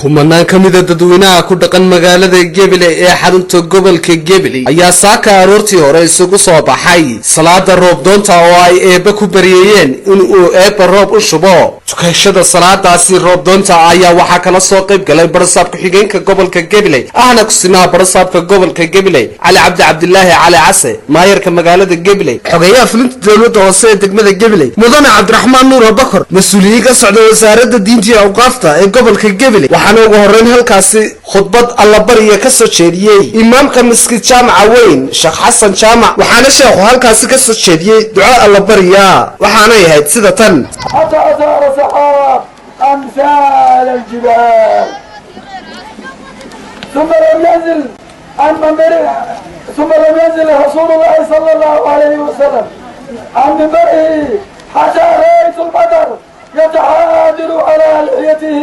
kumanaan ka mid ah dadweynaha ku dhaqan magaalada Gabiley ee xarunta gobolka Gabiley ayaa saaka aroortii hore isugu soo baxay salaada roob doonta oo ay eeba ku bariyeen in uu eeba roob u shubo tukashada salaadaasi roob doonta ayaa waxa kala soo qayb galay barsaab ku xigeenka gobolka Gabiley ahna ku sinaa barsaabka gobolka Gabiley Ali Cabdillaahi Ali Case maayarka magaalada Gabiley xogeyaha fulinta dawladda hoose ee degmada Gabiley mudane Cabdiraxmaan Nuur Bakar mas'uuliyiin ka socda wasaaradda diinta iyo awqaafta ee gobolka Gabiley waxaana ugu horreyn halkaasi khudbad alla bariya ka soo jeediyay imaamka masjid jaamaca weyn Sheekh Xasan Jaamac waxaana sheekhu halkaasi ka soo jeediyay duco alla bariya waxaana yahay sida tan أمثال الجبال ثم لم ينزل رسول الله صلى الله عليه وسلم عن منبره حتى رأيت المطر يتحادر على لحيته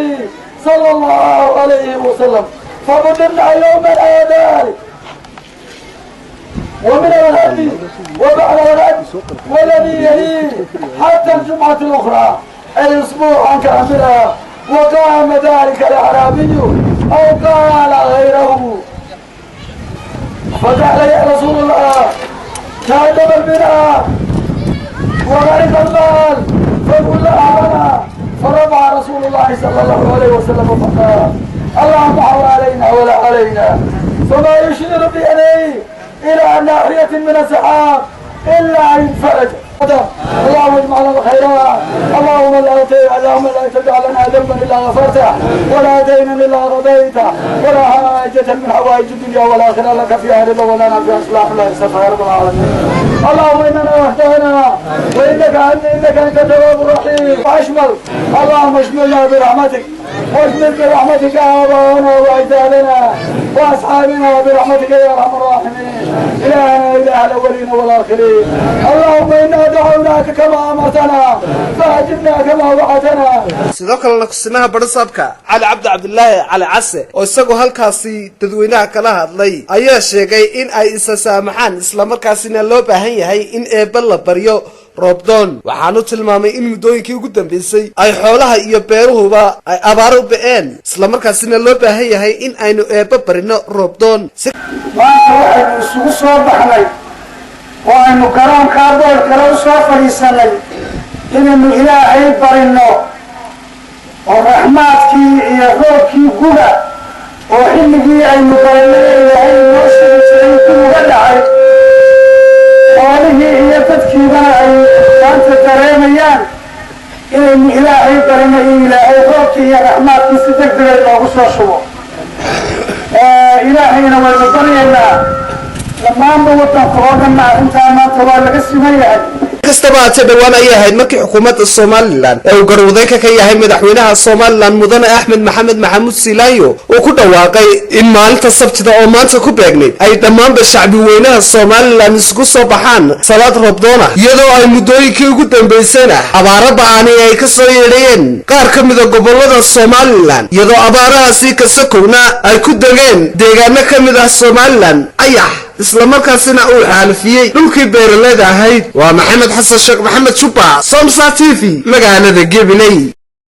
صلى الله عليه وسلم فبدرنا يوم الآذان ومن الهدي وبعد الهدي والذي يليه حتى الجمعة الأخرى الأسبوع كاملا وقام ذلك الأعرابي أو قال غيره فجعل يا رسول الله كاتب البناء وغرق المال فقل لنا فرفع رسول الله صلى الله عليه وسلم فقال اللهم حول علينا ولا علينا فما يشير بيديه إلى ناحية من السحاب إلا أن فرج اللهم اجمع لنا الخيرات اللهم لا تجعل لنا ذنبا الا غفرته ولا دينا الا رضيته ولا حاجة من حوائج الدنيا والاخره لك فيها رضا ولنا فيها اصلاح لا يستطيع رب العالمين اللهم اننا وحدنا وانك انت التواب الرحيم واشمل اللهم اشملنا برحمتك واشمل برحمتك ابانا واجدادنا واصحابنا برحمتك يا ارحم الراحمين الهنا اله الاولين والاخرين اللهم انا دعوناك كما امرتنا فاجبنا كما وعدتنا sidoo kale ku sinaha barsaabka Ali Cabdillaahi Ali Case oo isagu halkaasi dadweynaha kala hadlay ayaa sheegay in ay isa saamaxaan isla markaasina loo baahan yahay in eeba la bariyo roobdoon waxaanu tilmaamay in muddooyinkii ugu dambeysay ay xoolaha iyo beeruhuba ay abaar u ba'een isla markaasina loo baahan yahay in aynu eeba barino roobdoon waxaynu isugu soo baxnay oo aynu garoonka bool kale u soo fadhiisanay inaynu ilaahay barino oo raxmaadkii iyo roobkii guga oo xilligii aynu barinay ilaahay noo sheegi jiray intuu uga dhacay xoolihii iyo dadkiibana ay maanta dareemayaan inaynu ilaahay barino in ilaahay roobkii iyo raxmaadkii si degdega noogu soo shubo ilaahayna waynu baryaynaa dhammaanba waddanka oo dhanna arrintaa maanta waa laga siman yahay kastaba aad dhawaan ay ahayd markii xukuumadda Soomaaliland ee uu garwadayka ka yahay madaxweynaha Soomaaliland mudane Axmed Maxamed Maxamuud Silaayo oo ku dhawaaqay in maalinta Sabtida oo maanta ku beegneyd ay dhammaanba shacbi weynaha Soomaaliland isugu soo baxaan salaad roobdoona iyadoo ay muddooyinkii ugu dambeysayna abaaro ba'an ay ka soo yeedheen qaar ka mid ah gobollada Soomaaliland iyadoo abaarahaasi ka sokowna ay ku dageen deegaano ka mid ah Soomaaliland ayax isla markaasina uu xaalfiyay dhulkii beeraleyda ahayd waa Maxamed Xasan Sheekh Maxamed Juba Somsa TV magaalada Gabiley